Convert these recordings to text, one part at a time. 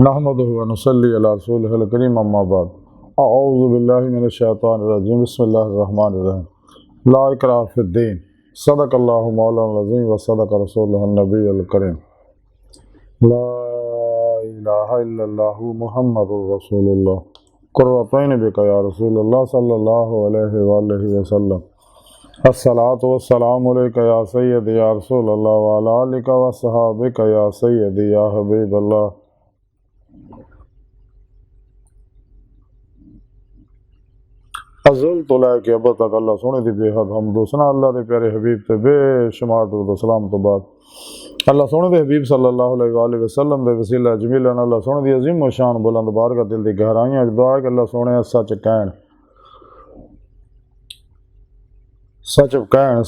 नहमदुहु व नुसल्ली अला रसूलिहिल करीम अम्मा बाद अऊज़ु बिल्लाहि मिनश शैतानिर रजीम बिस्मिल्लाहिर रहमानिर रहीम ला इकराह फिद्दीन सदक़ल्लाहु मौलाना अज़ीम व सदक़ रसूलुहुन नबियुल करीम ला इलाहा इल्लल्लाहु मुहम्मदुर रसूलुल्लाह कुर्रतैन बिका या रसूलल्लाह सल्लल्लाहु अलैहि वसल्लम अस्सलातु वस्सलामु अलैका या सय्यदी या रसूलल्लाह व अला आलिका व सहाबिका या सय्यदी या हबीबल्लाह। अज़ल तो लैके अब तक अल्लाह सोने की बेहद हमदो सना अल्लाह के प्यारे हबीब ते बेशुमार दुरूद सलाम तो बाद अल्लाह सोने के हबीब सल्लल्लाहु अलैहि वसल्लम के वसीला जमीलन अल्लाह सोने की अजीम व शान बुलंद बारका दिल की गहराइयां दुआ है कि अल्लाह सोने सच कहन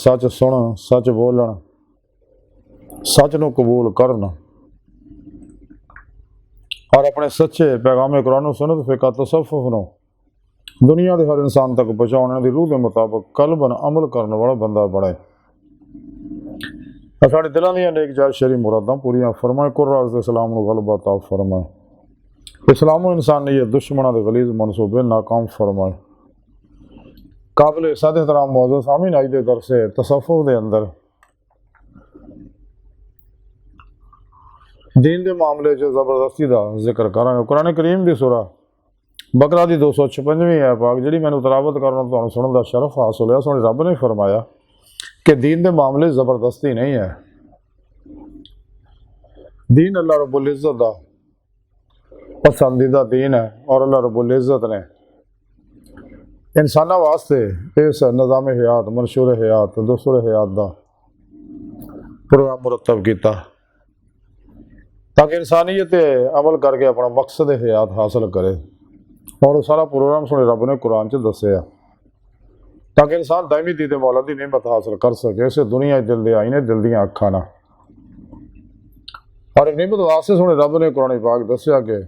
सच सुन सच बोलन सच नूं कबूल करन और अपने सच्चे पैगाम कुरान सुन्नत फिक़ह तसव्वुफ़ नूं दुनिया के हर इंसान तक पहुँचाने की रूह के मुताबिक कल्बन अमल करने वाला बंदा बने। साढ़े दिलों दी नेक जायज़ शरी मुरादां पूरियां फरमाए। कुर्राज़ इस्लाम नूं गलबा अता फरमाए। इस्लामो इंसानियत दुश्मनों के गलीज़ मनसूबे नाकाम फरमाए। काबिल इज़्ज़त एहतराम मौजूद सामीन आज के दरस तसव्वुफ़ के अंदर दीन के मामले जबरदस्ती का जिक्र करांगे। कुरान करीम की सूरह बकरा की 256वीं है पाक जी मैं तलावत करना तो सुनने का शरफ हासिल होया। सोने रब ने फरमाया कि दीन के मामले जबरदस्ती नहीं है। दीन अल्लाह रब्बुल इज़्ज़त का पसंदीदा दीन है और अल्लाह रब्बुल इज़्ज़त ने इंसाना वास्ते इस निज़ाम हयात मंशूर हयात दस्तूर हयात का प्रोग्राम मुरतब किया ताकि इंसानियत अमल करके अपना मकसद हयात हासिल करे। और सारा प्रोग्राम सुने रब ने कुरान च दसिया ताकि इंसान दायमी दीदे मौला की नेमत हासिल कर सके। इसे दुनिया दिल दे आईने दिल दियाँ अखा ना और नेमत वास्ते सुने रब ने कुरान पाक दसिया कि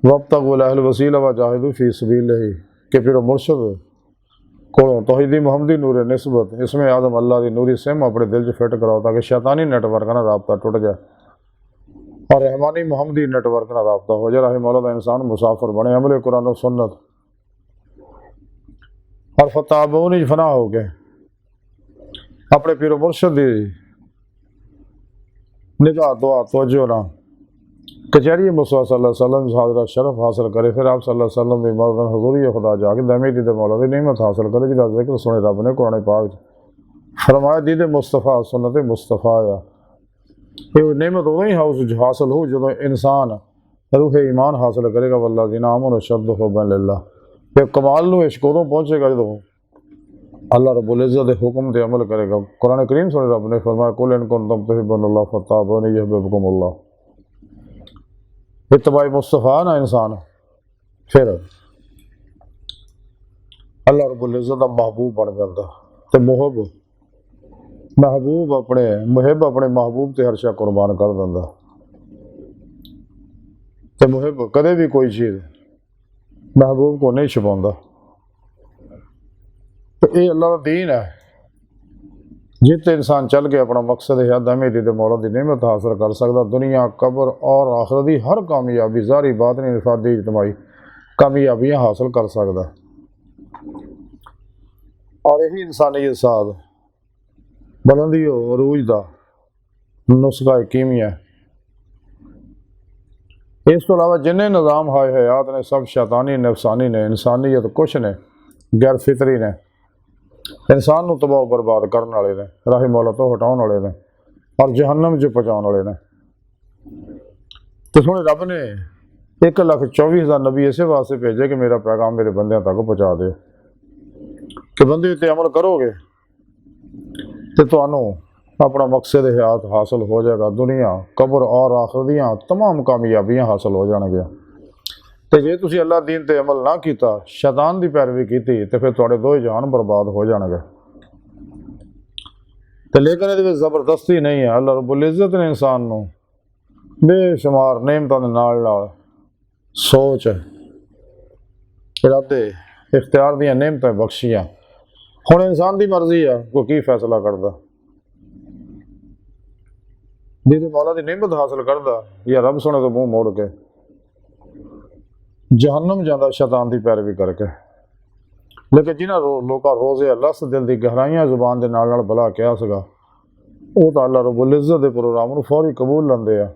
वब्तगू लहल वसीला व जाहिदू फी सबीलिही कि फिर मुर्शद को तौहीदी मुहम्मदी नूर निस्बत इसमें आदम अल्लाह की नूरी सिम अपने दिल च फिट कराओ ताकि शैतानी नेटवर्क ना रबता टुट जाए और रहमानी मुहम्मदी नेटवर्क ना रबता हो जाए। रहे मौला इंसान मुसाफिर बने अमल कुरान सुन्नत और फताबूनी फना हो गए अपने पीर मुर्शद की निगाह दुआ तवज्जो ना कचहरी मुस्तफा सल्लल्लाहु अलैहि वसल्लम हाजरा शरफ हासिल करे। फिर आप सल्लल्लाहु अलैहि वसल्लम की मर्दन हजूरी खुदा जाके दमे दीद मौला की नेमत हासिल करे जिसका जिक्र सुने रब ने कुरान पाक फरमाया दीद मुस्तफा सुन्नत मुस्तफा या ये नेमत उदों ही हासिल हो जो इंसान रूह ईमान हासिल करेगा वल्लज़ीना आमनू अशद्दु हुब्बन लिल्लाह। फिर कमाल नूं इश्क उदों पहुँचेगा जो अल्लाह रब्बुल इज़्ज़त के हुक्म ते अमल करेगा। कुरान करीम सुने रब ने फरमाया कुल इन कुंतुम तुहिब्बुनल्लाह फत्ताबिऊनी युहब्बिबकुमुल्लाह। इत्तबाए मुस्तफ़ा ना इंसान फिर अल्लाह रब्बुल इज़्ज़त का महबूब बन जाता तो महबूब अपने मुहिब अपने महबूब ते हर शा कुर्बान कर दिंदा ते मुहिब कदे भी कोई चीज़ महबूब को नहीं छुपाता। तो ये अल्लाह का दीन है जिते इंसान चल के अपना मकसद है दमे दी मौला की नेमत हासिल कर सकता। दुनिया कब्र और आखिरत की हर कामयाबी ज़ारी बातनी इफादी इज्तमाई कामयाबियाँ हासिल कर सकता और यही इंसानियत साथ बुलंदी अरूज का नुस्खा कीमिया। इस तो अलावा जिन्हें निज़ाम हाय हयात ने सब शैतानी नफसानी ने इंसानियत कुछ ने गैर फितरी ने इंसान को तबाह बर्बाद करने वाले ने राह मौला तो हटाने वाले ने और जहन्नम च पहुँचाने वाले ने। तो सुने रब ने 1,24,000 नबी इसे वास्ते भेजे कि मेरा पैगाम मेरे बंदियों तक पहुँचा दे कि बंदे ते अमल करोगे तो तुहानू अपना मकसद हयात हासिल हो जाएगा। दुनिया कब्र और आखिरत दियां तमाम कामयाबियां हासिल हो जाएंगे। तो जे तुसी अल्लाह दीन ते अमल ना किया शैतान की पैरवी की तो फिर तुहाडे दो जहान बर्बाद हो जाएंगे। तो लेकिन ये जबरदस्ती नहीं है। अल्लाह रब्बुल इज़्ज़त ने इंसान नू बेशुमार नेमतां दे नाल नाल सोच इरादे इख्तियार दियां नेमतां बख्शियां। हुण इंसान की मर्जी है कोई की फैसला करता जिसे मौला की नेमत हासिल करता या रब सोने तो मुँह मोड़ के जहन्नम जाता शैतान की पैरवी करके। लेकिन जिन्होंने लोग रोज़े लस दिल की गहराइयां जुबान के नाल भला कहा सगा, वो तो अल्लाह रब्बुल इज़्ज़त के प्रोग्राम को फौरी कबूल लेंदे आ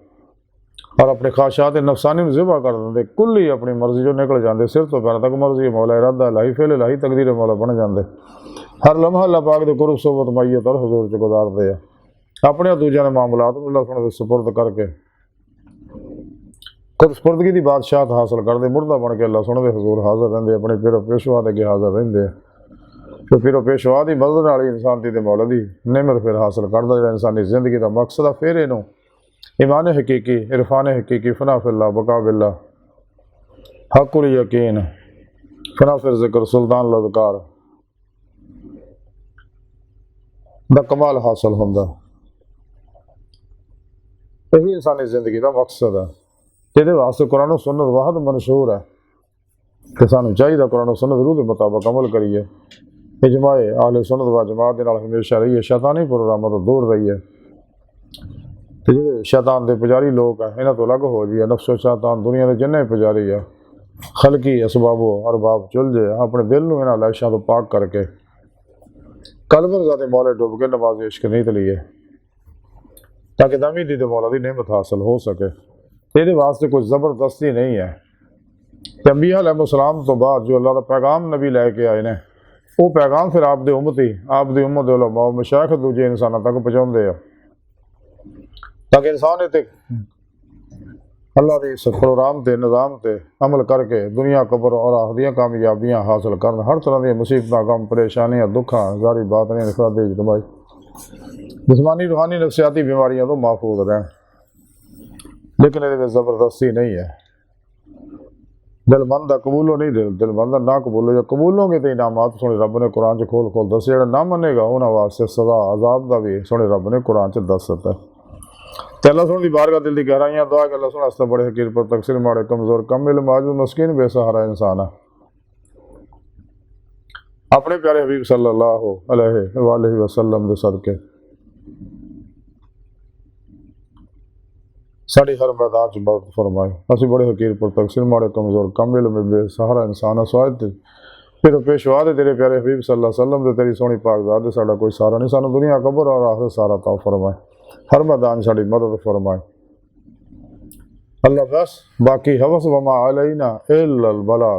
और अपने ख्वाहिशात नफसानी में ज़िबा कर देंगे। कुल ही अपनी मर्जी जो निकल जाते, सिर तो पैर तक मर्जी मौला इरादा लाही फेले लाही तकदीर मौला बन जाते। हर लम्हा अल्लाह पाक दे कुर्ब सोबत मैयत और हजूर च गुजारते हैं। अपने दूजे ने मामलात अल्लाह सोने सुपुर्द करके खुद स्पुर्दगी की बादशाहत हासिल करते, मुर्दा बन के अल्लाह सोने हजूर हाजिर रहते, अपने पिरो पेशवा अगे हाजिर रहते। फिर पिरो पेशवा की मदद वाली इंसान की मौला की नेमत फिर हासिल करता, जो इंसानी जिंदगी का मकसद है। फिर इनू ईमान हकीकी, इरफान हकीकी, फना फिल्ला बका बिल्ला, हकुल यकीन, फना फिर जिक्र, सुल्तान लदकार दा कमाल हासिल होंदा। यही इंसानी जिंदगी का मकसद है। ये वास्ते कुरान सुन्नत वाहद मंशूर है कि सानू चाहिए कुरान सुन्नत रूह के मुताबिक अमल करिए। इजमाए आले सुन्नत व जमात के नाल हमेशा रहिए, शैतानी प्रोग्रामों तो दूर रहिए। तो जो शैतान के पुजारी लोग हैं, इन्हों तो अलग हो जाइए। नफ्सो शैतान दुनिया के जिन्हें पुजारी है, खलकी असबाबो अरबाब चुल जे, अपने दिल में इन्होंने लैशा तो पाक करके कलबन ज़ाते मौले डूब के नमाज इश्क नहीं तलीए, ताकि दमी दी मौला की नेमत हासिल हो सके। ये वास्ते कोई ज़बरदस्ती नहीं है। अंबिया अलैहिस्सलाम तो बाद जो अल्लाह का पैगाम नबी लैके आए ने, वो पैगाम फिर आप दे उम्मती, आप दी उम्मत दे उलमा मशाइख दूजे इंसानों तक पहुँचाते हैं, ताकि इंसान इतने अल्लाह के इस प्रोग्राम से निज़ाम से अमल करके दुनिया कबर और आखिरी कामयाबियाँ हासिल कर, हर तरह की मुसीबत गम परेशानियाँ दुखा जारी बात नहीं खराबी दबाई जिसमानी रूहानी नफसियाती बीमारियाँ तो महफूज रहें। लेकिन ये ज़बरदस्ती नहीं है। दिलमंद कबूलो नहीं, दिलमंद ना कबूलो, जो कबूलोगे तो इनामात सोने रब ने कुरान च खोल खोल दस, जो ना मनेगा उन्होंने वास्ते सजा अजाब का भी सोने रब ने कुरान च दस है। तो अल्लाह सोने की बारगाह दिल की गहराइयाँ दुआ कि अल्लाह सोने वास्ते बड़े हकीर पर तकसीर माड़े कमजोर कम इल्म माजूद मस्कीन बेसहारा इंसान है। अपने प्यारे हबीब सल्लल्लाहु अलैहि वसल्लम के सदके साड़ी हर मैदान च बहुत फरमाए। असं बड़े हकीर पर तकसीर माड़े कमजोर कम इल्म बेसहारा इंसान है। स्वाद फिर पेशवा दे तेरे प्यारे हबीब सल्लल्लाहु अलैहि वसल्लम दे तेरी सोहनी पाकज़ात दे साडा कोई सारा नहीं, सानू दुनिया कबर और आखिरत सारा ता फरमाए, हर मैदान साड़ी मदद फरमाए अल्लाह। बस बाकी हवस वमा अलैना इल्लल बलाग।